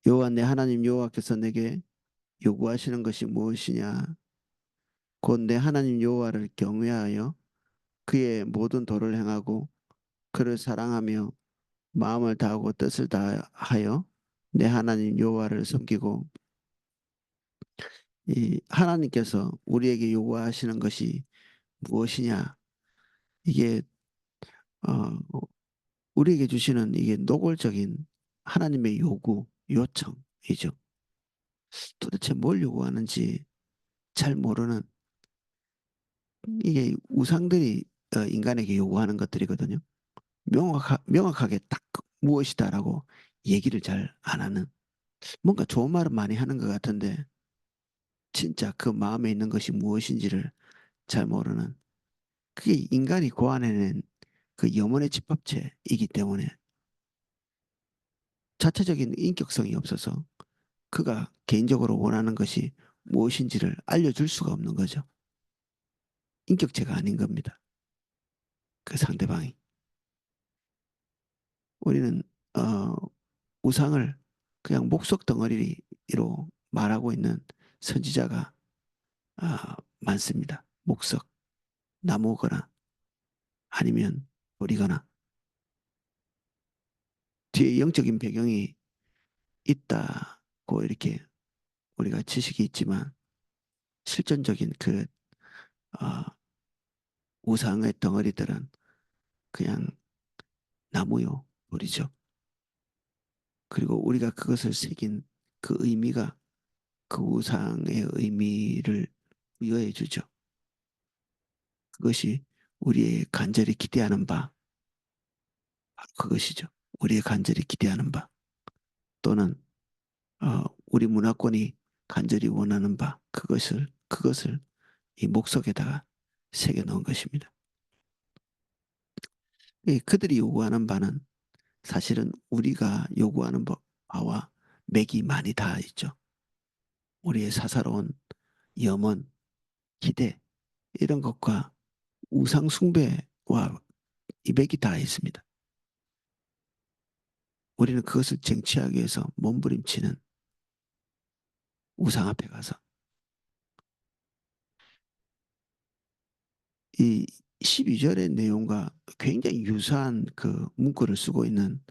여호와 내 하나님 여호와께서 내게 요구하시는 것이 무엇이냐? 곧 내 하나님 여호와를 경외하여 그의 모든 도를 행하고 그를 사랑하며 마음을 다하고 뜻을 다하여 내 하나님 여호와를 섬기고 이 하나님께서 우리에게 요구하시는 것이 무엇이냐? 이게 어, 우리에게 주시는 이게 노골적인 하나님의 요구, 요청이죠. 도대체 뭘 요구하는지 잘 모르는 이게 우상들이 인간에게 요구하는 것들이거든요. 명확하게 딱 무엇이다라고 얘기를 잘 안 하는 뭔가 좋은 말은 많이 하는 것 같은데 진짜 그 마음에 있는 것이 무엇인지를 잘 모르는 그게 인간이 고안해낸 그 영혼의 집합체이기 때문에 자체적인 인격성이 없어서 그가 개인적으로 원하는 것이 무엇인지를 알려줄 수가 없는 거죠. 인격체가 아닌 겁니다. 그 상대방이. 우리는 어, 우상을 그냥 목석 덩어리로 말하고 있는 선지자가 많습니다. 목석, 나무거나 아니면 돌이거나 뒤에 영적인 배경이 있다고 이렇게 우리가 지식이 있지만 실존적인 그 어, 우상의 덩어리들은 그냥 나무요, 돌이죠. 그리고 우리가 그것을 새긴 그 의미가 그 우상의 의미를 부여해 주죠. 그것이 우리의 간절히 기대하는 바, 바로 그것이죠. 우리의 간절히 기대하는 바, 또는 우리 문화권이 간절히 원하는 바, 그것을 이 목석에다가 새겨 넣은 것입니다. 그들이 요구하는 바는 사실은 우리가 요구하는 바와 맥이 많이 닿아 있죠. 우리의 사사로운 염원, 기대, 이런 것과 우상 숭배와 이 맥이 닿아 있습니다. 우리는 그것을 쟁취하기 위해서 몸부림치는 우상 앞에 가서 이 12절의 내용과 굉장히 유사한 그 문구를 쓰고 있는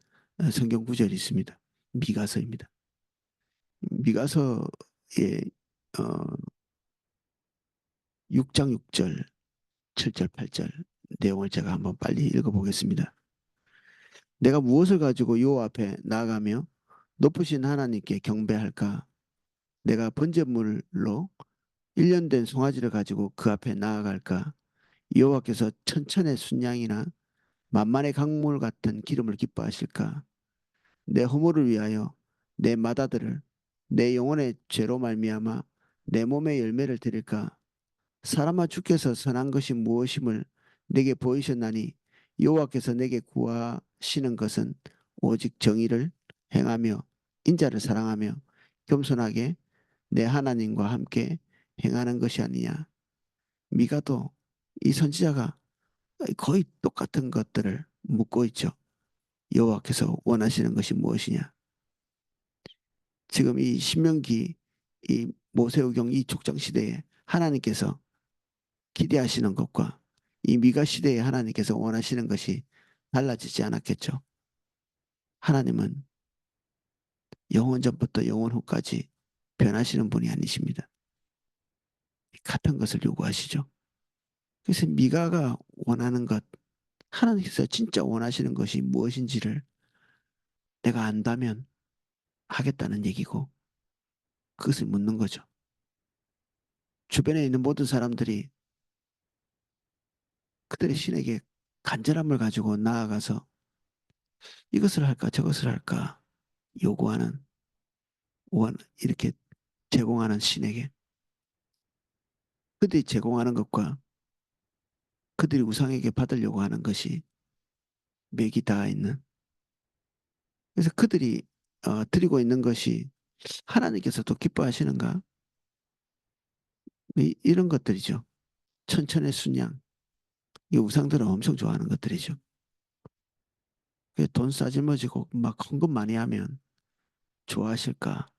성경 구절이 있습니다. 미가서입니다. 미가서의 어, 6장 6절, 7절, 8절 내용을 제가 한번 빨리 읽어보겠습니다. 내가 무엇을 가지고 여호와 앞에 나아가며 높으신 하나님께 경배할까? 내가 번제물로 1년 된 송아지를 가지고 그 앞에 나아갈까? 여호와께서 천천의 순양이나 만만의 강물 같은 기름을 기뻐하실까? 내 허물을 위하여 내 맏아들을 내 영혼의 죄로 말미암아 내 몸의 열매를 드릴까? 사람아 주께서 선한 것이 무엇임을 내게 보이셨나니 여호와께서 내게 구하시는 것은 오직 정의를 행하며 인자를 사랑하며 겸손하게 내 하나님과 함께 행하는 것이 아니냐. 미가도 이 선지자가 거의 똑같은 것들을 묻고 있죠. 여호와께서 원하시는 것이 무엇이냐? 지금 이 신명기 이 모세오경 이 족장 시대에 하나님께서 기대하시는 것과 이 미가 시대에 하나님께서 원하시는 것이 달라지지 않았겠죠. 하나님은 영원 전부터 영원 후까지 변하시는 분이 아니십니다. 같은 것을 요구하시죠. 그래서 미가가 원하는 것, 하나님께서 진짜 원하시는 것이 무엇인지를 내가 안다면 하겠다는 얘기고 그것을 묻는 거죠. 주변에 있는 모든 사람들이 그들의 신에게 간절함을 가지고 나아가서 이것을 할까 저것을 할까 요구하는 이렇게 제공하는 신에게 그들이 제공하는 것과 그들이 우상에게 받으려고 하는 것이 맥이 닿아 있는 그래서 그들이 드리고 있는 것이 하나님께서도 기뻐하시는가 이런 것들이죠. 천천의 순양 이 우상들은 엄청 좋아하는 것들이죠. 돈 싸질머지고 막 헌금 많이 하면 좋아하실까?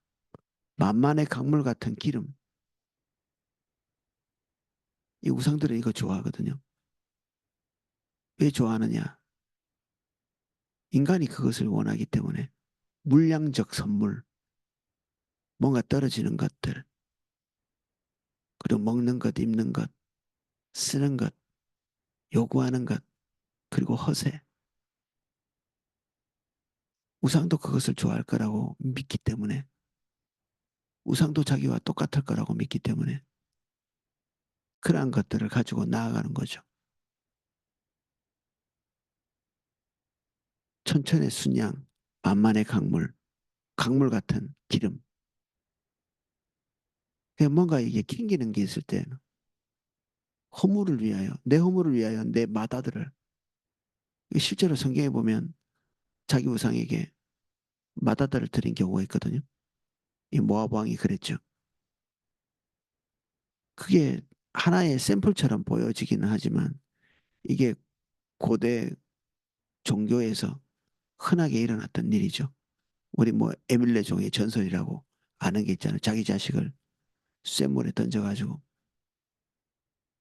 만만의 강물 같은 기름. 이 우상들은 이거 좋아하거든요. 왜 좋아하느냐? 인간이 그것을 원하기 때문에. 물량적 선물, 뭔가 떨어지는 것들, 그리고 먹는 것, 입는 것, 쓰는 것, 요구하는 것, 그리고 허세. 우상도 그것을 좋아할 거라고 믿기 때문에, 우상도 자기와 똑같을 거라고 믿기 때문에, 그러한 것들을 가지고 나아가는 거죠. 천천의 순양, 만만의 강물, 강물 같은 기름. 뭔가 이게 캥기는 게 있을 때는 허물을 위하여, 내 허물을 위하여 내 맏아들을, 실제로 성경에 보면 자기 우상에게 맏아들을 드린 경우가 있거든요. 이 모압 왕이 그랬죠. 그게 하나의 샘플처럼 보여지기는 하지만 이게 고대 종교에서 흔하게 일어났던 일이죠. 우리 뭐 에밀레종의 전설이라고 아는 게 있잖아요. 자기 자식을 쇳물에 던져가지고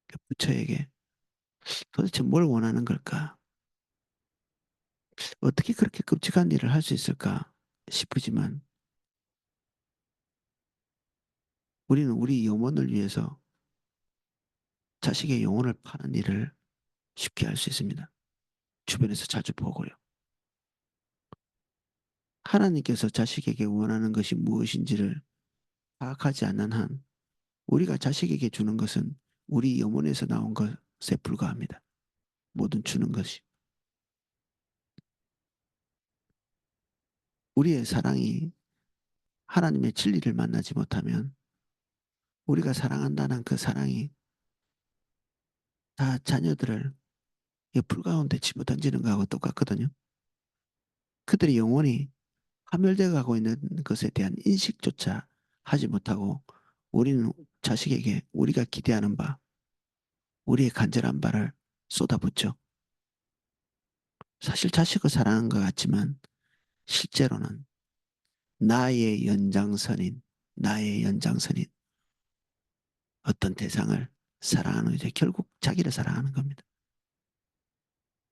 그 부처에게 도대체 뭘 원하는 걸까? 어떻게 그렇게 끔찍한 일을 할 수 있을까 싶으지만 우리는 우리 영혼을 위해서 자식의 영혼을 파는 일을 쉽게 할 수 있습니다. 주변에서 자주 보고요. 하나님께서 자식에게 원하는 것이 무엇인지를 파악하지 않는 한 우리가 자식에게 주는 것은 우리 영혼에서 나온 것에 불과합니다. 모든 주는 것이. 우리의 사랑이 하나님의 진리를 만나지 못하면 우리가 사랑한다는 그 사랑이 다 자녀들을 불 가운데 집어던지는 거하고 똑같거든요. 그들의 영혼이 파멸되어 가고 있는 것에 대한 인식조차 하지 못하고 우리는 자식에게 우리가 기대하는 바, 우리의 간절한 바를 쏟아붓죠. 사실 자식을 사랑한 것 같지만 실제로는 나의 연장선인, 나의 연장선인 어떤 대상을 사랑하는 이제 결국 자기를 사랑하는 겁니다.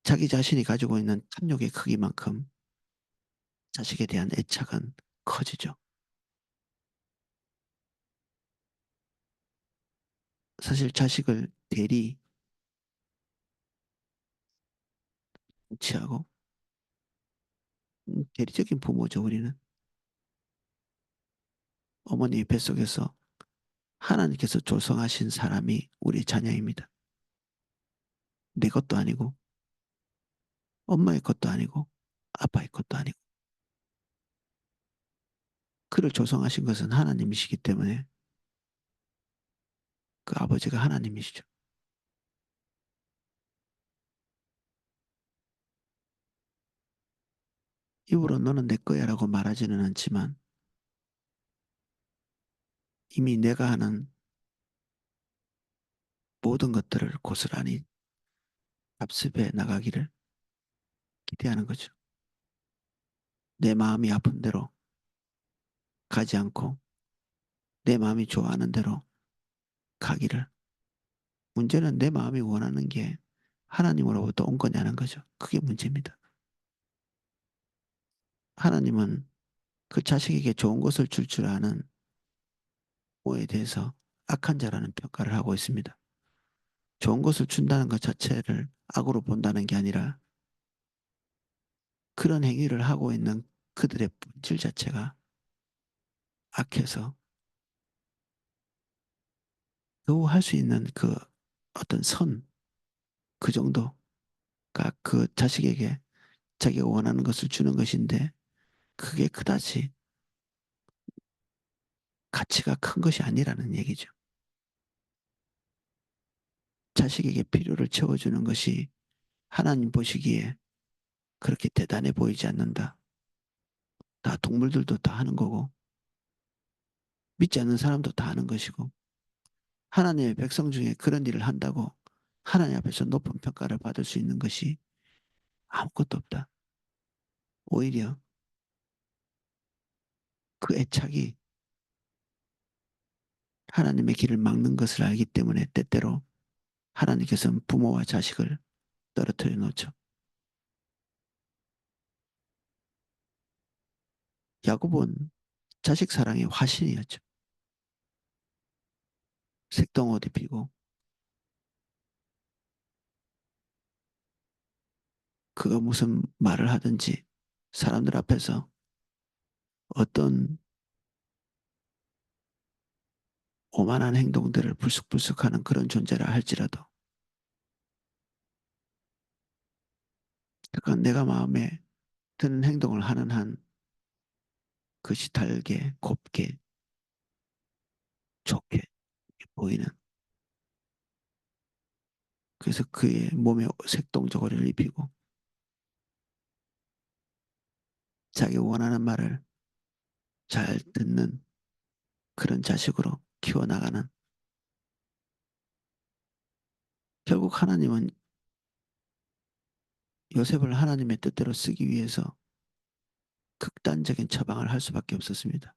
자기 자신이 가지고 있는 탐욕의 크기만큼 자식에 대한 애착은 커지죠. 사실 자식을 대리 취하고 대리적인 부모죠, 우리는. 어머니 뱃속에서 하나님께서 조성하신 사람이 우리 자녀입니다. 내 것도 아니고 엄마의 것도 아니고 아빠의 것도 아니고 그를 조성하신 것은 하나님이시기 때문에 그 아버지가 하나님이시죠. 입으로 너는 내 거야라고 말하지는 않지만 이미 내가 하는 모든 것들을 고스란히 답습해 나가기를 기대하는 거죠. 내 마음이 아픈 대로 가지 않고 내 마음이 좋아하는 대로 가기를. 문제는 내 마음이 원하는 게 하나님으로부터 온 거냐는 거죠. 그게 문제입니다. 하나님은 그 자식에게 좋은 것을 줄 아는 부모에 대해서 악한 자라는 평가를 하고 있습니다. 좋은 것을 준다는 것 자체를 악으로 본다는 게 아니라 그런 행위를 하고 있는 그들의 본질 자체가 악해서 겨우 할 수 있는 그 어떤 선, 그 정도가 그 자식에게 자기가 원하는 것을 주는 것인데 그게 그다지 가치가 큰 것이 아니라는 얘기죠. 자식에게 필요를 채워주는 것이 하나님 보시기에 그렇게 대단해 보이지 않는다. 다 동물들도 다 하는 거고 믿지 않는 사람도 다 하는 것이고 하나님의 백성 중에 그런 일을 한다고 하나님 앞에서 높은 평가를 받을 수 있는 것이 아무것도 없다. 오히려 그 애착이 하나님의 길을 막는 것을 알기 때문에 때때로 하나님께서는 부모와 자식을 떨어뜨려 놓죠. 야곱은 자식 사랑의 화신이었죠. 색동 옷 입히고 그가 무슨 말을 하든지 사람들 앞에서 어떤 오만한 행동들을 불쑥불쑥하는 그런 존재라 할지라도 그가 내가 마음에 드는 행동을 하는 한 그것이 달게 곱게 좋게 보이는 그래서 그의 몸에 색동 저고리를 입히고 자기 원하는 말을 잘 듣는 그런 자식으로 키워나가는 결국 하나님은 요셉을 하나님의 뜻대로 쓰기 위해서 극단적인 처방을 할 수밖에 없었습니다.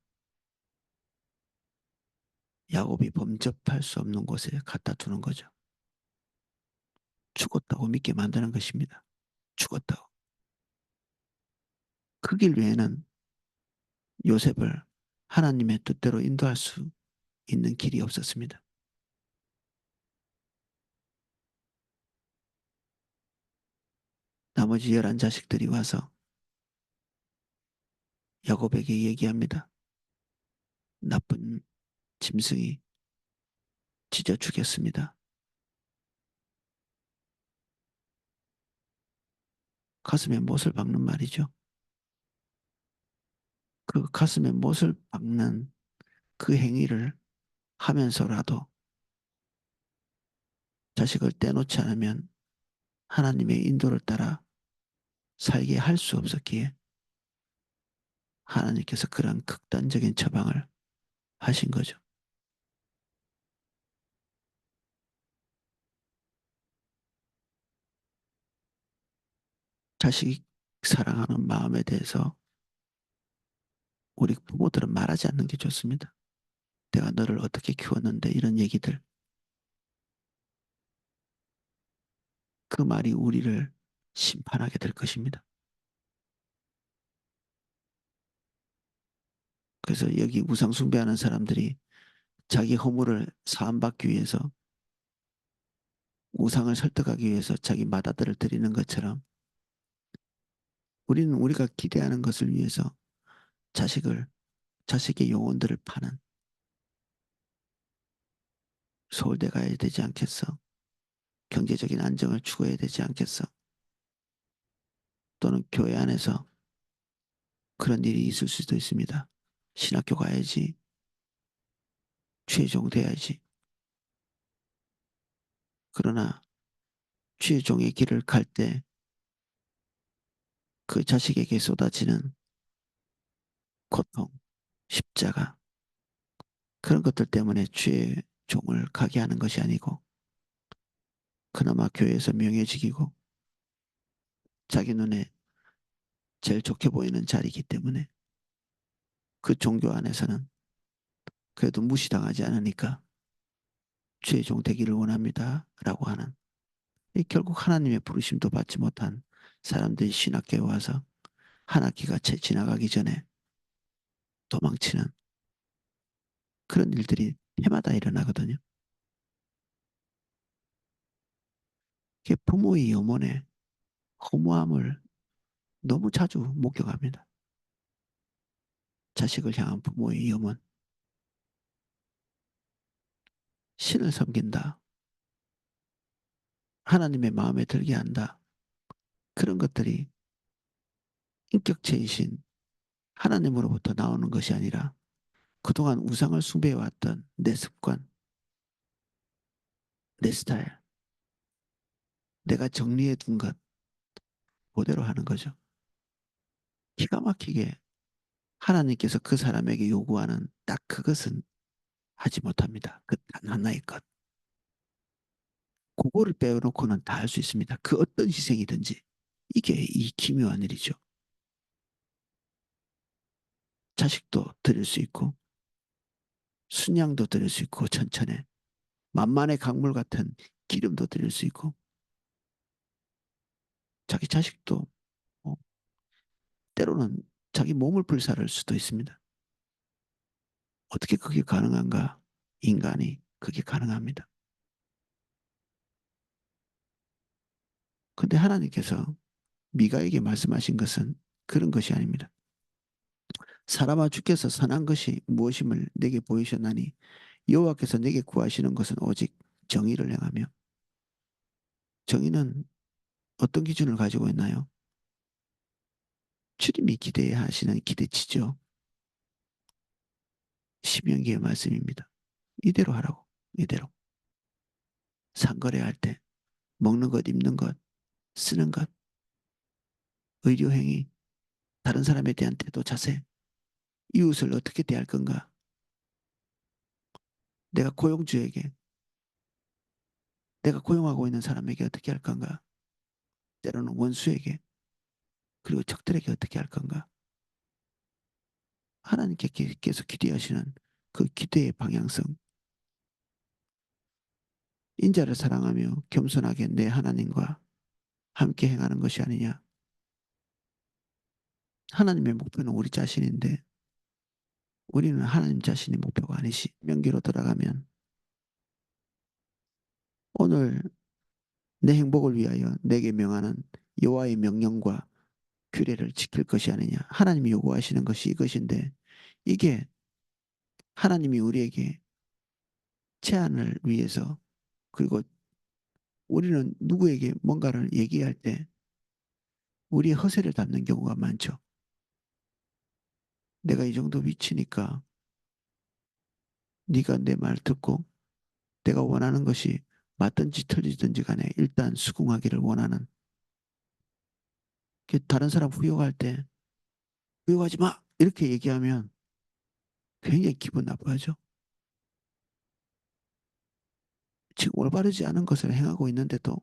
야곱이 범접할 수 없는 곳에 갖다 두는 거죠. 죽었다고 믿게 만드는 것입니다. 죽었다고. 그 길 외에는 요셉을 하나님의 뜻대로 인도할 수 있는 길이 없었습니다. 나머지 11 자식들이 와서 야곱에게 얘기합니다. 나쁜 짐승이 찢어 죽였습니다. 가슴에 못을 박는 말이죠. 그 가슴에 못을 박는 그 행위를 하면서라도 자식을 떼놓지 않으면 하나님의 인도를 따라 살게 할 수 없었기에 하나님께서 그런 극단적인 처방을 하신 거죠. 자식 사랑하는 마음에 대해서 우리 부모들은 말하지 않는 게 좋습니다. 내가 너를 어떻게 키웠는데 이런 얘기들. 그 말이 우리를 심판하게 될 것입니다. 그래서 여기 우상 숭배하는 사람들이 자기 허물을 사함받기 위해서 우상을 설득하기 위해서 자기 맏아들을 드리는 것처럼 우리는 우리가 기대하는 것을 위해서 자식을 자식의 영혼들을 파는 서울대 가야 되지 않겠어? 경제적인 안정을 추구해야 되지 않겠어? 또는 교회 안에서 그런 일이 있을 수도 있습니다. 신학교 가야지, 최종 돼야지. 그러나 최종의 길을 갈 때 그 자식에게 쏟아지는 고통, 십자가 그런 것들 때문에 최종을 가게 하는 것이 아니고 그나마 교회에서 명예직이고 자기 눈에 제일 좋게 보이는 자리이기 때문에 그 종교 안에서는 그래도 무시당하지 않으니까 최종 되기를 원합니다. 라고 하는 결국 하나님의 부르심도 받지 못한 사람들이 신학교에 와서 한 학기가 채 지나가기 전에 도망치는 그런 일들이 해마다 일어나거든요. 부모의 염원에 허무함을 너무 자주 목격합니다. 자식을 향한 부모의 염원. 신을 섬긴다. 하나님의 마음에 들게 한다. 그런 것들이 인격체이신 하나님으로부터 나오는 것이 아니라 그동안 우상을 숭배해왔던 내 습관, 내 스타일, 내가 정리해 둔 것 그대로 하는 거죠. 기가 막히게 하나님께서 그 사람에게 요구하는 딱 그것은 하지 못합니다. 그 단 하나의 것. 그거를 빼놓고는 다 할 수 있습니다. 그 어떤 희생이든지. 이게 이 기묘한 일이죠. 자식도 드릴 수 있고 순양도 드릴 수 있고 천천에 만만의 강물 같은 기름도 드릴 수 있고 자기 자식도 뭐 때로는 자기 몸을 불살할 수도 있습니다. 어떻게 그게 가능한가? 인간이 그게 가능합니다. 근데 하나님께서 미가에게 말씀하신 것은 그런 것이 아닙니다. 사람아 주께서 선한 것이 무엇임을 내게 보이셨나니 여호와께서 내게 구하시는 것은 오직 정의를 행하며 정의는 어떤 기준을 가지고 있나요? 주님이 기대해야 하시는 기대치죠. 신명기의 말씀입니다. 이대로 하라고. 이대로. 상거래할 때 먹는 것, 입는 것, 쓰는 것, 의료 행위, 다른 사람에 대한 태도, 자세, 이웃을 어떻게 대할 건가? 내가 고용주에게, 내가 고용하고 있는 사람에게 어떻게 할 건가? 때로는 원수에게, 그리고 적들에게 어떻게 할 건가? 하나님께서 기대하시는 그 기대의 방향성, 인자를 사랑하며 겸손하게 내 하나님과 함께 행하는 것이 아니냐. 하나님의 목표는 우리 자신인데 우리는 하나님 자신이 목표가 아니시. 명기로 돌아가면 오늘 내 행복을 위하여 내게 명하는 여호와의 명령과 규례를 지킬 것이 아니냐. 하나님이 요구하시는 것이 이것인데 이게 하나님이 우리에게 제안을 위해서 그리고 우리는 누구에게 뭔가를 얘기할 때 우리의 허세를 담는 경우가 많죠. 내가 이 정도 위치니까 네가 내 말 듣고 내가 원하는 것이 맞든지 틀리든지 간에 일단 수긍하기를 원하는 다른 사람 후욕할 때 후욕하지 마 이렇게 얘기하면 굉장히 기분 나빠하죠. 지금 올바르지 않은 것을 행하고 있는데도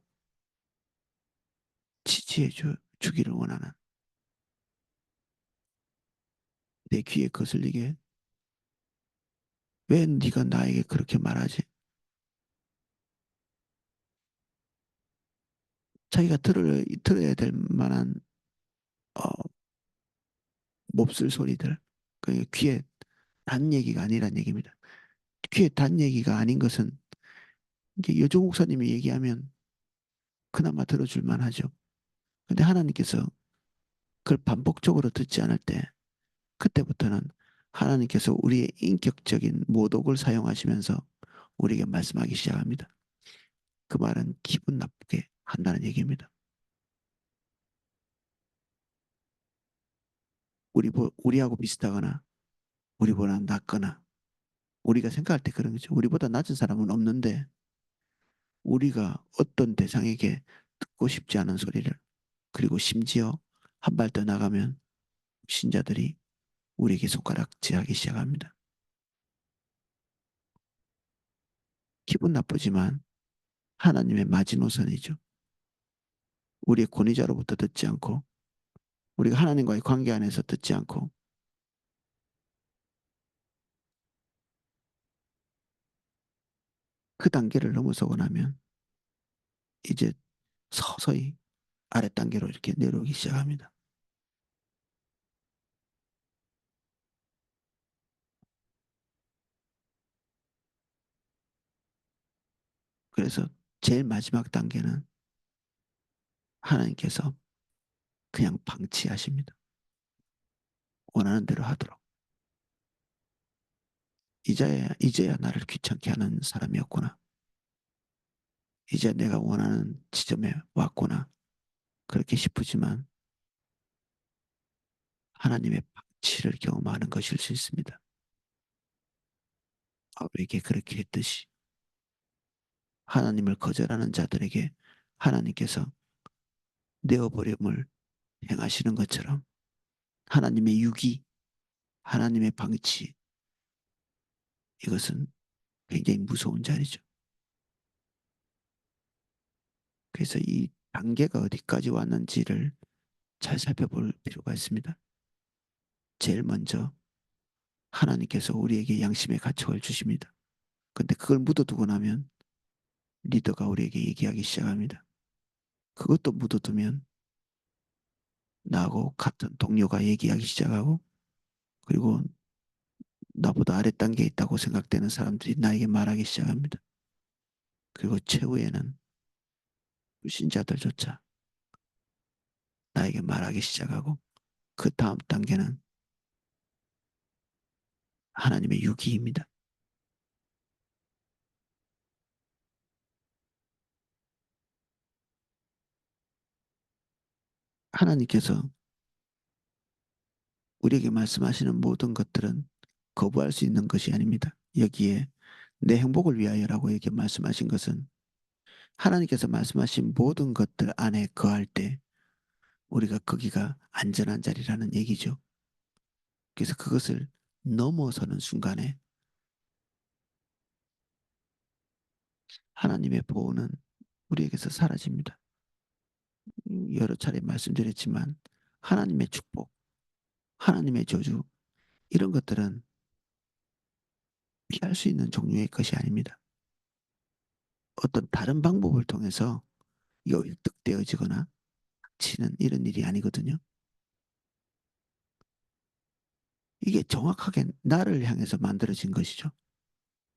주기를 원하는 내 귀에 거슬리게 왜 네가 나에게 그렇게 말하지? 자기가 들어야 될 만한 어, 몹쓸 소리들 그 귀에 단 얘기가 아니란 얘기입니다. 귀에 단 얘기가 아닌 것은 이게 여조 목사님이 얘기하면 그나마 들어줄 만하죠. 근데 하나님께서 그걸 반복적으로 듣지 않을 때 그때부터는 하나님께서 우리의 인격적인 모독을 사용하시면서 우리에게 말씀하기 시작합니다. 그 말은 기분 나쁘게 한다는 얘기입니다. 우리하고 비슷하거나 우리보다 낫거나 우리가 생각할 때 그런 거죠. 우리보다 낮은 사람은 없는데 우리가 어떤 대상에게 듣고 싶지 않은 소리를 그리고 심지어 한 발 더 나가면 신자들이 우리에게 손가락질하기 시작합니다. 기분 나쁘지만 하나님의 마지노선이죠. 우리의 권위자로부터 듣지 않고 우리가 하나님과의 관계 안에서 듣지 않고 그 단계를 넘어서고 나면 이제 서서히 아래 단계로 이렇게 내려오기 시작합니다. 그래서 제일 마지막 단계는 하나님께서 그냥 방치하십니다. 원하는 대로 하도록. 이제야 나를 귀찮게 하는 사람이었구나. 이제 내가 원하는 지점에 왔구나. 그렇게 싶으지만 하나님의 방치를 경험하는 것일 수 있습니다. 바울에게 그렇게 했듯이 하나님을 거절하는 자들에게 하나님께서 내어버림을 행하시는 것처럼 하나님의 유기, 하나님의 방치, 이것은 굉장히 무서운 자리죠. 그래서 이 단계가 어디까지 왔는지를 잘 살펴볼 필요가 있습니다. 제일 먼저 하나님께서 우리에게 양심의 가책을 주십니다. 근데 그걸 묻어두고 나면 리더가 우리에게 얘기하기 시작합니다. 그것도 묻어두면 나하고 같은 동료가 얘기하기 시작하고, 그리고 나보다 아래 단계에 있다고 생각되는 사람들이 나에게 말하기 시작합니다. 그리고 최후에는 불신자들조차 나에게 말하기 시작하고, 그 다음 단계는 하나님의 유기입니다. 하나님께서 우리에게 말씀하시는 모든 것들은 거부할 수 있는 것이 아닙니다. 여기에 내 행복을 위하여라고 이렇게 말씀하신 것은 하나님께서 말씀하신 모든 것들 안에 거할 때 우리가 거기가 안전한 자리라는 얘기죠. 그래서 그것을 넘어서는 순간에 하나님의 보호는 우리에게서 사라집니다. 여러 차례 말씀드렸지만 하나님의 축복, 하나님의 저주, 이런 것들은 피할 수 있는 종류의 것이 아닙니다. 어떤 다른 방법을 통해서 이거 획득되어지거나 치는 이런 일이 아니거든요. 이게 정확하게 나를 향해서 만들어진 것이죠.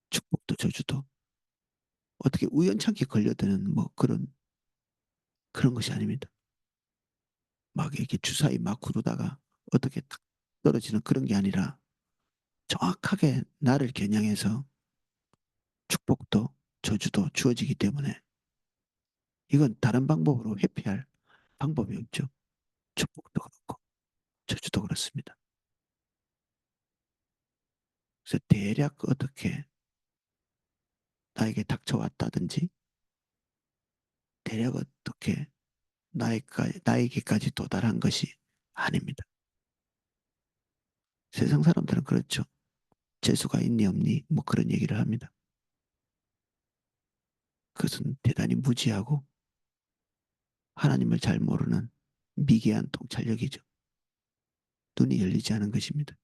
축복도 저주도 어떻게 우연찮게 걸려드는 뭐 그런 것이 아닙니다. 막 이렇게 주사위 막 구르다가 어떻게 탁 떨어지는 그런 게 아니라 정확하게 나를 겨냥해서 축복도 저주도 주어지기 때문에 이건 다른 방법으로 회피할 방법이 없죠. 축복도 그렇고 저주도 그렇습니다. 그래서 대략 어떻게 나에게 닥쳐왔다든지 대략 어떻게 나에게까지 도달한 것이 아닙니다. 세상 사람들은 그렇죠. 재수가 있니 없니 뭐 그런 얘기를 합니다. 그것은 대단히 무지하고 하나님을 잘 모르는 미개한 통찰력이죠. 눈이 열리지 않은 것입니다.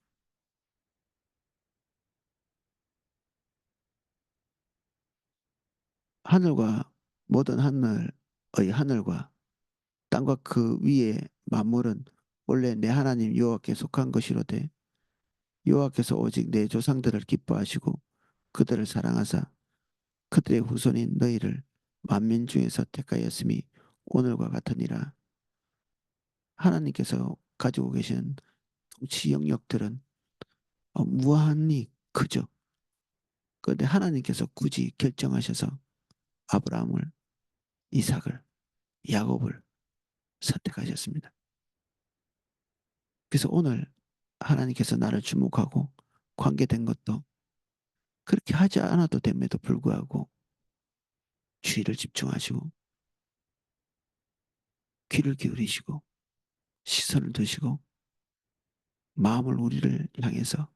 하늘과 모든 하늘의 하늘과 땅과 그 위에 만물은 원래 내 하나님 여호와께 속한 것이로되 여호와께서 오직 내 조상들을 기뻐하시고 그들을 사랑하사 그들의 후손인 너희를 만민 중에서 택하였음이 오늘과 같으니라. 하나님께서 가지고 계신 통치 영역들은 무한히 크죠. 그런데 하나님께서 굳이 결정하셔서 아브라함을, 이삭을, 야곱을 선택하셨습니다. 그래서 오늘 하나님께서 나를 주목하고 관계된 것도 그렇게 하지 않아도 됨에도 불구하고 주의를 집중하시고 귀를 기울이시고 시선을 두시고 마음을 우리를 향해서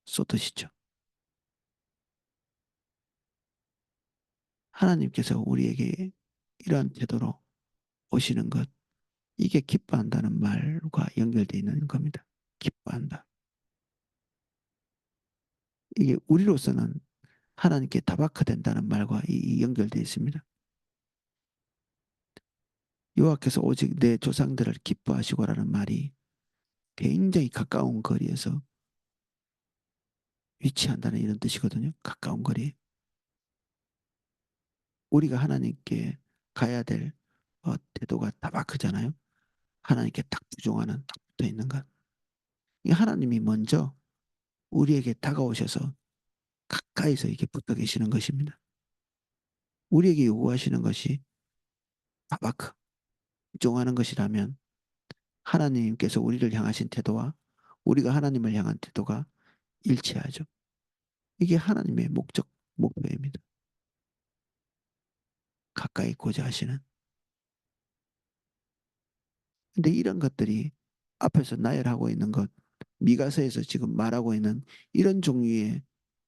쏟으시죠. 하나님께서 우리에게 이러한 태도로 오시는 것, 이게 기뻐한다는 말과 연결되어 있는 겁니다. 기뻐한다. 이게 우리로서는 하나님께 다박화된다는 말과 연결되어 있습니다. 여호와께서 오직 내 조상들을 기뻐하시고라는 말이 굉장히 가까운 거리에서 위치한다는 이런 뜻이거든요. 가까운 거리. 우리가 하나님께 가야 될 태도가 다박하잖아요. 하나님께 딱 부종하는 딱 붙어 있는 것. 이 하나님이 먼저 우리에게 다가오셔서 가까이서 이렇게 붙어 계시는 것입니다. 우리에게 요구하시는 것이 다바크, 부종하는 것이라면 하나님께서 우리를 향하신 태도와 우리가 하나님을 향한 태도가 일치하죠. 이게 하나님의 목표입니다. 가까이 있고자 하시는. 근데 이런 것들이 앞에서 나열하고 있는 것, 미가서에서 지금 말하고 있는 이런 종류의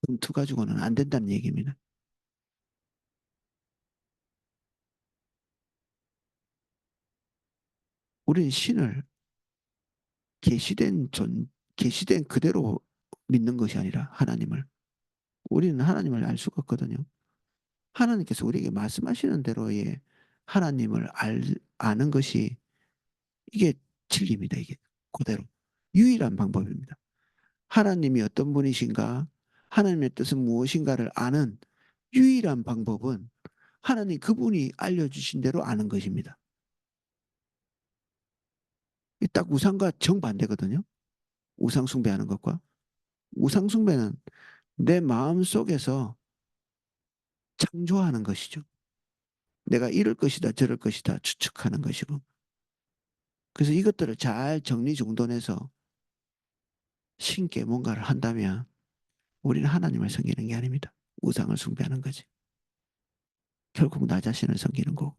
검투 가지고는 안 된다는 얘기입니다. 우리는 신을 계시된 그대로 믿는 것이 아니라 하나님을. 우리는 하나님을 알 수가 없거든요. 하나님께서 우리에게 말씀하시는 대로의 하나님을 아는 것이 이게 진리입니다. 이게 그대로 유일한 방법입니다. 하나님이 어떤 분이신가, 하나님의 뜻은 무엇인가를 아는 유일한 방법은 하나님 그분이 알려주신 대로 아는 것입니다. 딱 우상과 정반대거든요. 우상 숭배하는 것과 우상 숭배는 내 마음 속에서 창조하는 것이죠. 내가 이럴 것이다, 저럴 것이다 추측하는 것이고. 그래서 이것들을 잘 정리정돈해서 신께 뭔가를 한다면 우리는 하나님을 섬기는 게 아닙니다. 우상을 숭배하는 거지. 결국 나 자신을 섬기는 거고.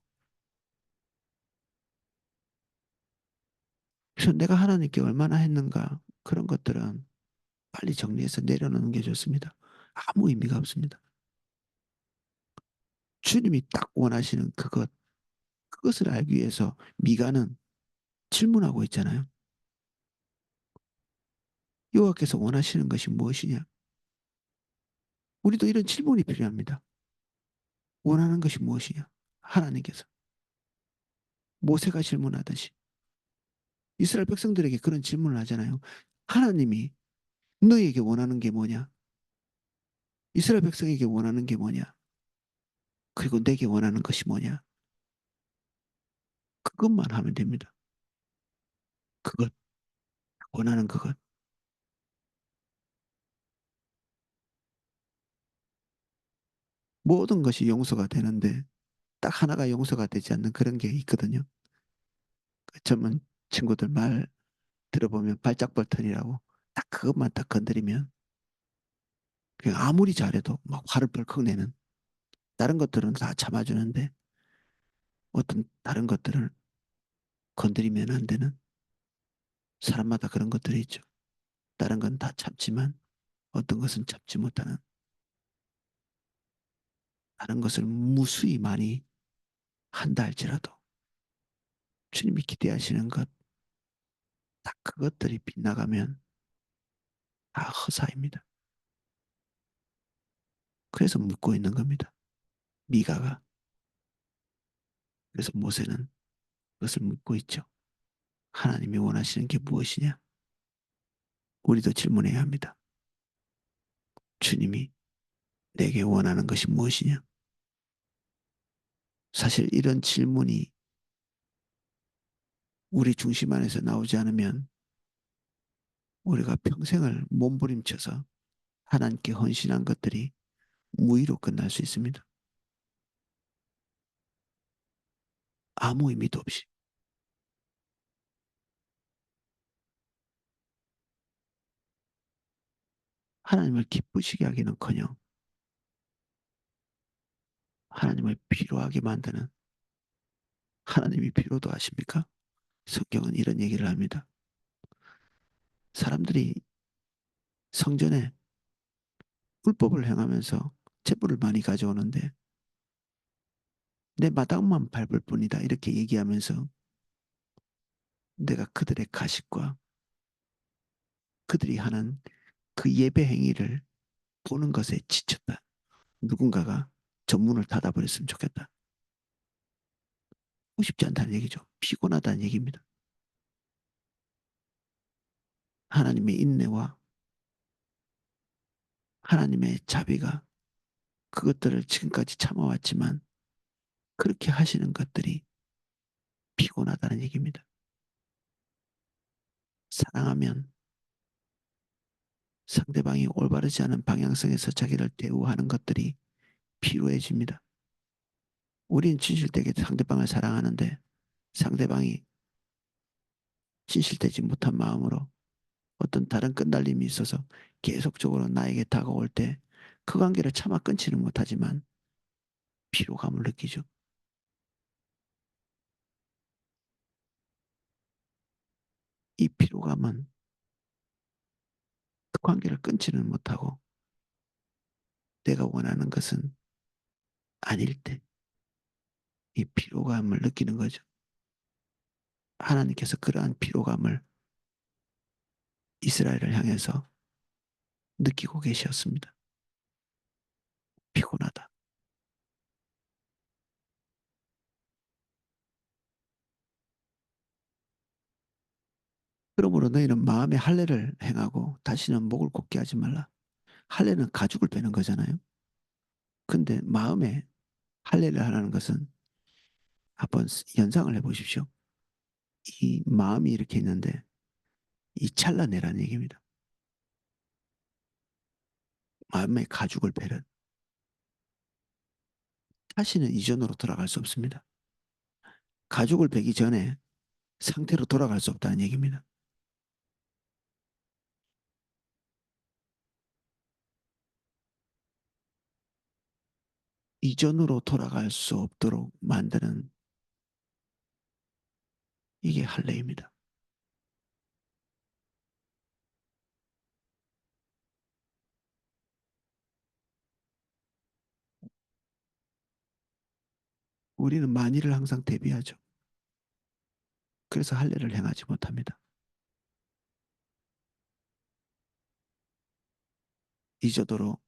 그래서 내가 하나님께 얼마나 했는가 그런 것들은 빨리 정리해서 내려놓는 게 좋습니다. 아무 의미가 없습니다. 주님이 딱 원하시는 그것을 알기 위해서 미가는 질문하고 있잖아요. 여호와께서 원하시는 것이 무엇이냐? 우리도 이런 질문이 필요합니다. 원하는 것이 무엇이냐? 하나님께서 모세가 질문하듯이 이스라엘 백성들에게 그런 질문을 하잖아요. 하나님이 너희에게 원하는 게 뭐냐? 이스라엘 백성에게 원하는 게 뭐냐? 그리고 내게 원하는 것이 뭐냐? 그것만 하면 됩니다. 그것, 원하는 그것. 모든 것이 용서가 되는데 딱 하나가 용서가 되지 않는 그런 게 있거든요. 그 젊은 친구들 말 들어보면 발작 버튼이라고 딱 그것만 딱 건드리면 그냥 아무리 잘해도 막 화를 벌컥 내는 다른 것들은 다 참아주는데 어떤 다른 것들을 건드리면 안 되는 사람마다 그런 것들이 있죠. 다른 건 다 참지만 어떤 것은 참지 못하는 다른 것을 무수히 많이 한다 할지라도 주님이 기대하시는 것, 딱 그것들이 빗나가면 다 허사입니다. 그래서 묻고 있는 겁니다. 미가가. 그래서 모세는 그것을 묻고 있죠. 하나님이 원하시는 게 무엇이냐? 우리도 질문해야 합니다. 주님이 내게 원하는 것이 무엇이냐? 사실 이런 질문이 우리 중심 안에서 나오지 않으면 우리가 평생을 몸부림쳐서 하나님께 헌신한 것들이 무의로 끝날 수 있습니다. 아무 의미도 없이. 하나님을 기쁘시게 하기는커녕 하나님을 피로하게 만드는 하나님이 피로도 하십니까? 성경은 이런 얘기를 합니다. 사람들이 성전에 불법을 행하면서 재물을 많이 가져오는데 내 마당만 밟을 뿐이다 이렇게 얘기하면서 내가 그들의 가식과 그들이 하는 그 예배 행위를 보는 것에 지쳤다. 누군가가 전문을 닫아버렸으면 좋겠다. 하고 싶지 않다는 얘기죠. 피곤하다는 얘기입니다. 하나님의 인내와 하나님의 자비가 그것들을 지금까지 참아왔지만 그렇게 하시는 것들이 피곤하다는 얘기입니다. 사랑하면 상대방이 올바르지 않은 방향성에서 자기를 대우하는 것들이 피로해집니다. 우린 진실되게 상대방을 사랑하는데 상대방이 진실되지 못한 마음으로 어떤 다른 끈달림이 있어서 계속적으로 나에게 다가올 때 그 관계를 차마 끊지는 못하지만 피로감을 느끼죠. 이 피로감은 그 관계를 끊지는 못하고 내가 원하는 것은 아닐 때 이 피로감을 느끼는 거죠. 하나님께서 그러한 피로감을 이스라엘을 향해서 느끼고 계셨습니다. 피곤하다. 그러므로 너희는 마음의 할례를 행하고 다시는 목을 곧게 하지 말라. 할례는 가죽을 빼는 거잖아요. 근데 마음에 할례를 하라는 것은 한번 연상을 해보십시오. 이 마음이 이렇게 있는데 이 잘라내라는 얘기입니다. 마음의 가죽을 베는 다시는 이전으로 돌아갈 수 없습니다. 가죽을 베기 전에 상태로 돌아갈 수 없다는 얘기입니다. 이전으로 돌아갈 수 없도록 만드는 이게 할례입니다. 우리는 만일을 항상 대비하죠. 그래서 할례를 행하지 못합니다. 이전으로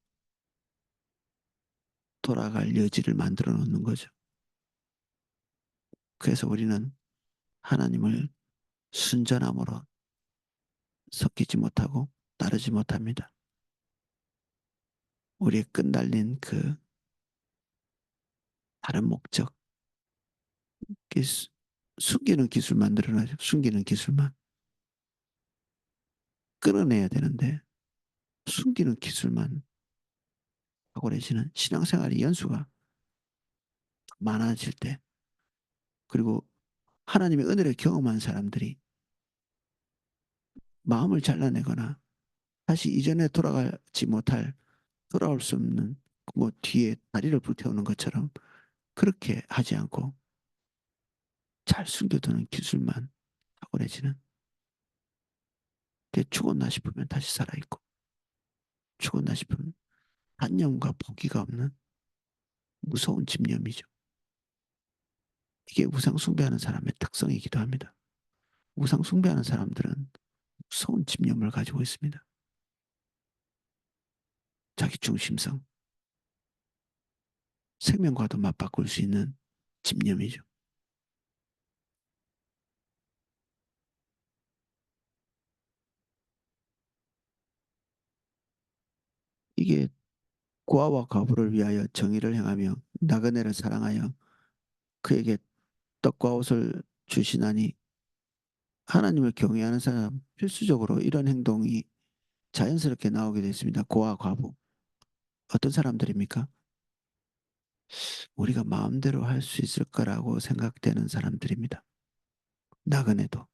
돌아갈 여지를 만들어 놓는 거죠. 그래서 우리는 하나님을 순전함으로 섞이지 못하고 따르지 못합니다. 우리의 끈달린 그 다른 목적, 숨기는 기술만 늘어나죠. 숨기는 기술만 끌어내야 되는데 숨기는 기술만 하고 계시는 신앙생활의 연수가 많아질 때, 그리고 하나님의 은혜를 경험한 사람들이 마음을 잘라내거나 다시 이전에 돌아가지 못할, 돌아올 수 없는 뭐 뒤에 다리를 불태우는 것처럼 그렇게 하지 않고 잘 숨겨두는 기술만 탁월해지는, 죽었나 싶으면 다시 살아있고 죽었나 싶으면 단념과 포기가 없는 무서운 집념이죠. 이게 우상 숭배하는 사람의 특성이기도 합니다. 우상 숭배하는 사람들은 무서운 집념을 가지고 있습니다. 자기 중심성, 생명과도 맞바꿀 수 있는 집념이죠. 이게 고아와 과부를 위하여 정의를 행하며 나그네를 사랑하여 그에게 떡과 옷을 주시나니, 하나님을 경외하는 사람 필수적으로 이런 행동이 자연스럽게 나오게 됐습니다. 고아 과부. 어떤 사람들입니까? 우리가 마음대로 할 수 있을 거라고 생각되는 사람들입니다. 나그네도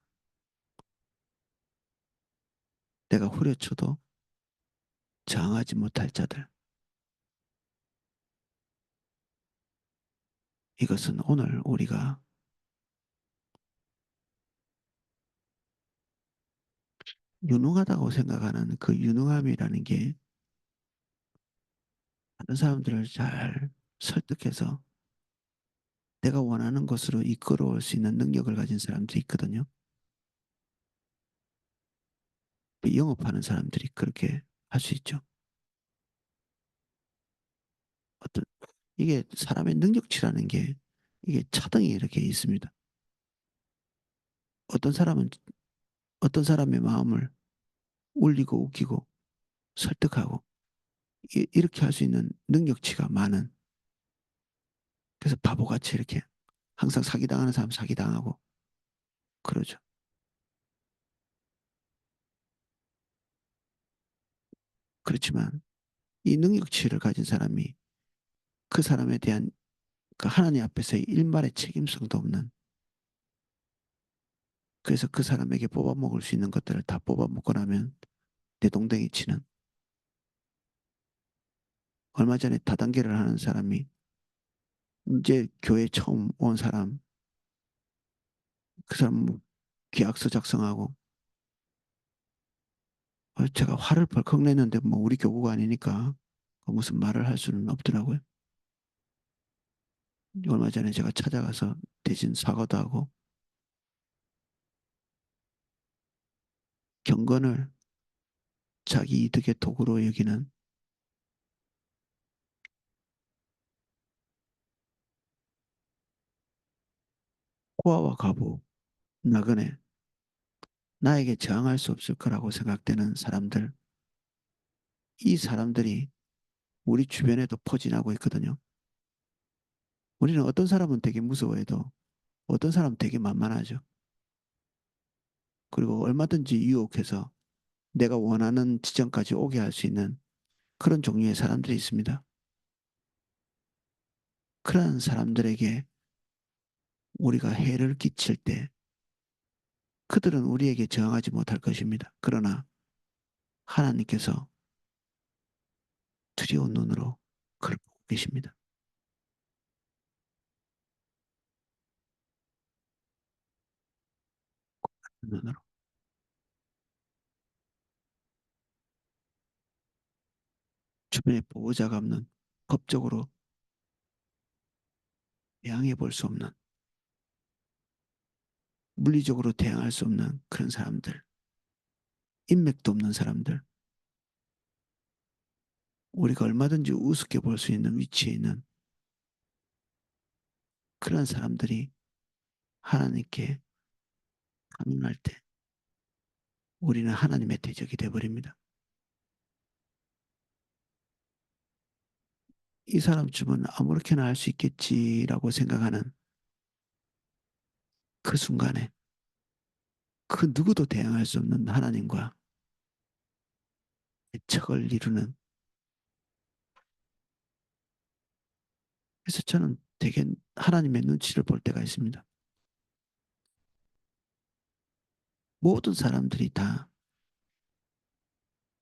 내가 후려쳐도 저항하지 못할 자들. 이것은 오늘 우리가 유능하다고 생각하는 그 유능함이라는 게 다른 사람들을 잘 설득해서 내가 원하는 것으로 이끌어올 수 있는 능력을 가진 사람들이 있거든요. 영업하는 사람들이 그렇게 할 수 있죠. 어떤 이게 사람의 능력치라는 게 이게 차등이 이렇게 있습니다. 어떤 사람은 어떤 사람의 마음을 울리고 웃기고 설득하고 이렇게 할 수 있는 능력치가 많은, 그래서 바보같이 이렇게 항상 사기당하는 사람 사기당하고 그러죠. 그렇지만 이 능력치를 가진 사람이 그 사람에 대한 그 하나님 앞에서의 일말의 책임성도 없는, 그래서 그 사람에게 뽑아먹을 수 있는 것들을 다 뽑아먹고 나면 내동댕이 치는, 얼마 전에 다단계를 하는 사람이 이제 교회 처음 온 사람, 그 사람 뭐 계약서 작성하고, 제가 화를 벌컥 냈는데 뭐 우리 교구가 아니니까 무슨 말을 할 수는 없더라고요. 얼마 전에 제가 찾아가서 대신 사과도 하고 경건을 자기 이득의 도구로 여기는 고아와 과부, 나그네, 나에게 저항할 수 없을 거라고 생각되는 사람들, 이 사람들이 우리 주변에도 포진하고 있거든요. 우리는 어떤 사람은 되게 무서워해도 어떤 사람은 되게 만만하죠. 그리고 얼마든지 유혹해서 내가 원하는 지점까지 오게 할 수 있는 그런 종류의 사람들이 있습니다. 그런 사람들에게 우리가 해를 끼칠 때 그들은 우리에게 저항하지 못할 것입니다. 그러나 하나님께서 두려운 눈으로 그를 보고 계십니다. 그 눈으로. 주변에 보호자가 없는, 법적으로 대항해 볼 수 없는, 물리적으로 대항할 수 없는 그런 사람들, 인맥도 없는 사람들, 우리가 얼마든지 우습게 볼 수 있는 위치에 있는 그런 사람들이 하나님께 반응할 때 우리는 하나님의 대적이 되어버립니다. 이 사람쯤은 아무렇게나 할 수 있겠지라고 생각하는 그 순간에 그 누구도 대항할 수 없는 하나님과 대척을 이루는. 그래서 저는 되게 하나님의 눈치를 볼 때가 있습니다. 모든 사람들이 다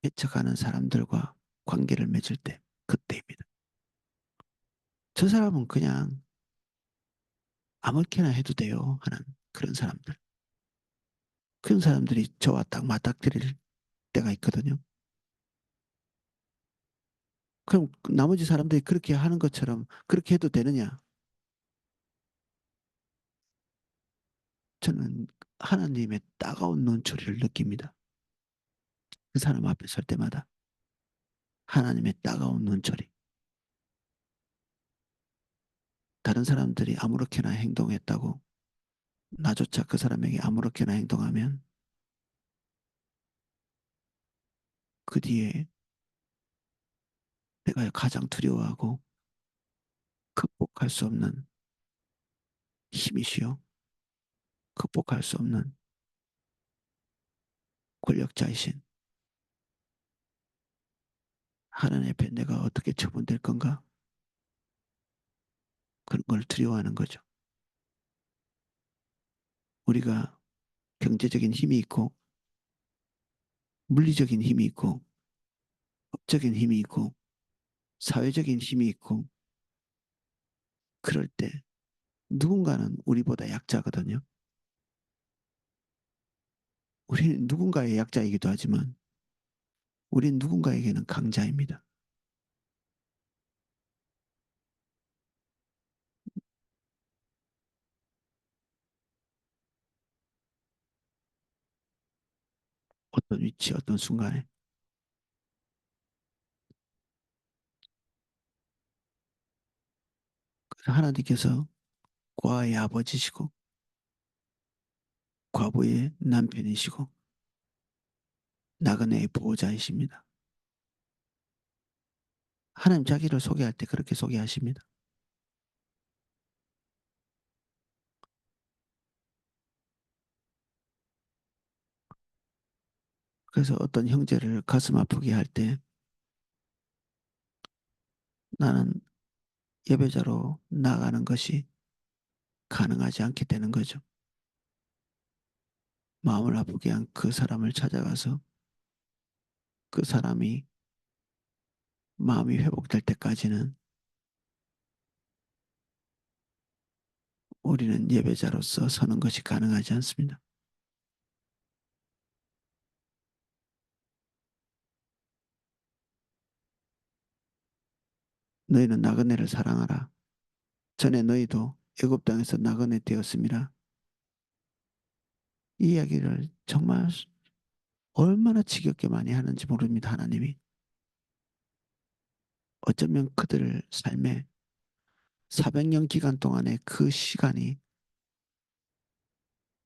대척하는 사람들과 관계를 맺을 때 그때입니다. 저 사람은 그냥 아무렇게나 해도 돼요 하는 그런 사람들. 그런 사람들이 저와 딱 맞닥뜨릴 때가 있거든요. 그럼 나머지 사람들이 그렇게 하는 것처럼 그렇게 해도 되느냐? 저는 하나님의 따가운 눈초리를 느낍니다. 그 사람 앞에 설 때마다 하나님의 따가운 눈초리. 다른 사람들이 아무렇게나 행동했다고 나조차 그 사람에게 아무렇게나 행동하면 그 뒤에 내가 가장 두려워하고 극복할 수 없는 힘이시요. 극복할 수 없는 권력자이신 하나님 앞에 내가 어떻게 처분될 건가? 그런 걸 두려워하는 거죠. 우리가 경제적인 힘이 있고 물리적인 힘이 있고 법적인 힘이 있고 사회적인 힘이 있고 그럴 때 누군가는 우리보다 약자거든요. 우리는 누군가의 약자이기도 하지만 우린 누군가에게는 강자입니다. 어떤 위치, 어떤 순간에. 그래서 하나님께서 과의 아버지시고 과부의 남편이시고 나그네의 보호자이십니다. 하나님 자기를 소개할 때 그렇게 소개하십니다. 그래서 어떤 형제를 가슴 아프게 할 때 나는 예배자로 나가는 것이 가능하지 않게 되는 거죠. 마음을 아프게 한 그 사람을 찾아가서 그 사람이 마음이 회복될 때까지는 우리는 예배자로서 서는 것이 가능하지 않습니다. 너희는 나그네를 사랑하라. 전에 너희도 애굽 땅에서 나그네 되었음이라. 이 이야기를 정말 얼마나 지겹게 많이 하는지 모릅니다, 하나님이. 어쩌면 그들 삶에 400년 기간 동안의 그 시간이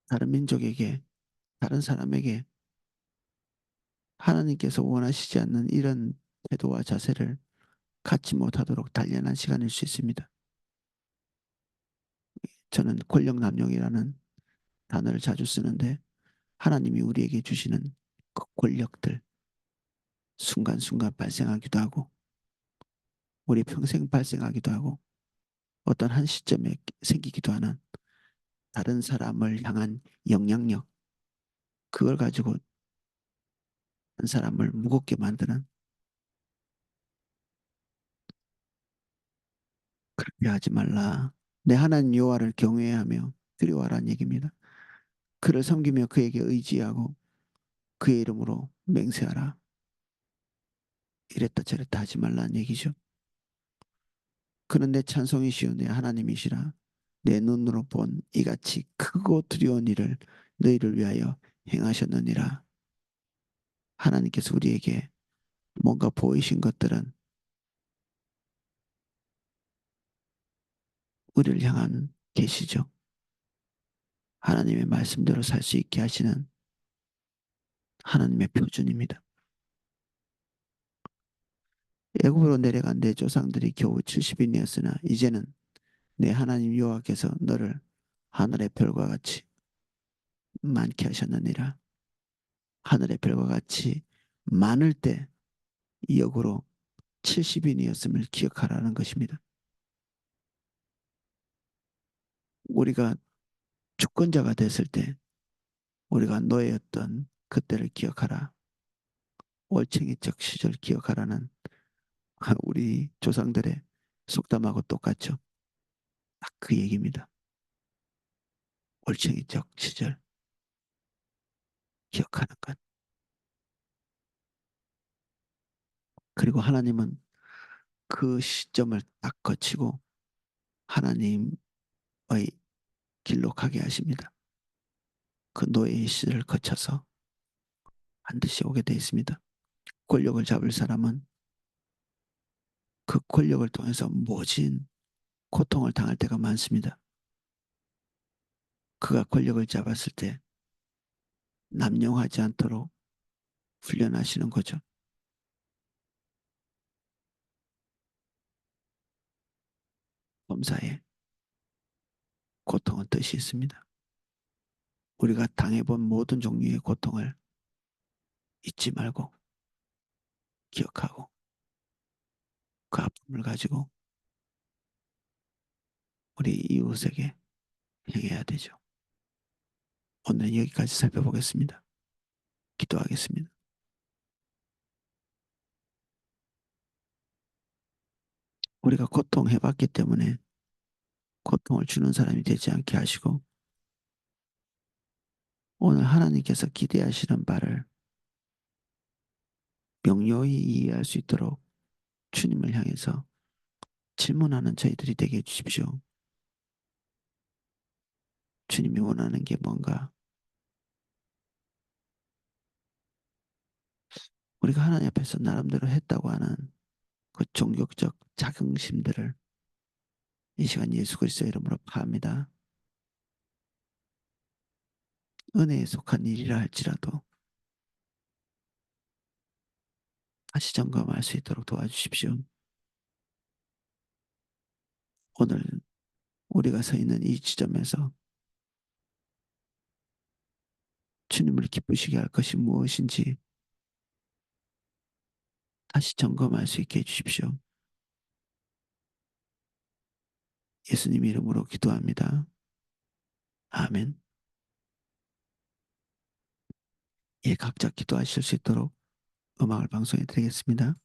다른 민족에게, 다른 사람에게 하나님께서 원하시지 않는 이런 태도와 자세를 갖지 못하도록 단련한 시간일 수 있습니다. 저는 권력남용이라는 단어를 자주 쓰는데 하나님이 우리에게 주시는 그 권력들 순간순간 발생하기도 하고 우리 평생 발생하기도 하고 어떤 한 시점에 생기기도 하는 다른 사람을 향한 영향력 그걸 가지고 한 사람을 무겁게 만드는 그렇게 하지 말라. 내 하나님 여호와를 경외하며 두려워하라는 얘기입니다. 그를 섬기며 그에게 의지하고 그의 이름으로 맹세하라. 이랬다 저랬다 하지 말라는 얘기죠. 그는 내 찬송이시요 내 하나님이시라. 내 눈으로 본 이같이 크고 두려운 일을 너희를 위하여 행하셨느니라. 하나님께서 우리에게 뭔가 보이신 것들은 우리를 향한 계시죠. 하나님의 말씀대로 살 수 있게 하시는 하나님의 표준입니다. 애굽으로 내려간 내 조상들이 겨우 70인이었으나 이제는 내 하나님 여호와께서 너를 하늘의 별과 같이 많게 하셨느니라. 하늘의 별과 같이 많을 때 역으로 70인이었음을 기억하라는 것입니다. 우리가 주권자가 됐을 때 우리가 노예였던 그때를 기억하라. 올챙이적 시절 기억하라는 우리 조상들의 속담하고 똑같죠. 딱 그 얘기입니다. 올챙이적 시절 기억하는 것. 그리고 하나님은 그 시점을 딱 거치고 하나님의 길로 가게 하십니다. 그 노예의 시절을 거쳐서 반드시 오게 되어 있습니다. 권력을 잡을 사람은 그 권력을 통해서 모진 고통을 당할 때가 많습니다. 그가 권력을 잡았을 때 남용하지 않도록 훈련하시는 거죠. 범사에 고통은 뜻이 있습니다. 우리가 당해본 모든 종류의 고통을 잊지 말고 기억하고 그 아픔을 가지고 우리 이웃에게 행해야 되죠. 오늘 여기까지 살펴보겠습니다. 기도하겠습니다. 우리가 고통해봤기 때문에 고통을 주는 사람이 되지 않게 하시고 오늘 하나님께서 기대하시는 바를 명료히 이해할 수 있도록 주님을 향해서 질문하는 저희들이 되게 해주십시오. 주님이 원하는 게 뭔가 우리가 하나님 앞에서 나름대로 했다고 하는 그 종교적 자긍심들을 이 시간 예수 그리스도의 이름으로 파합니다. 은혜에 속한 일이라 할지라도 다시 점검할 수 있도록 도와주십시오. 오늘 우리가 서 있는 이 지점에서 주님을 기쁘시게 할 것이 무엇인지 다시 점검할 수 있게 해주십시오. 예수님 이름으로 기도합니다. 아멘. 예, 각자 기도하실 수 있도록 음악을 방송해 드리겠습니다.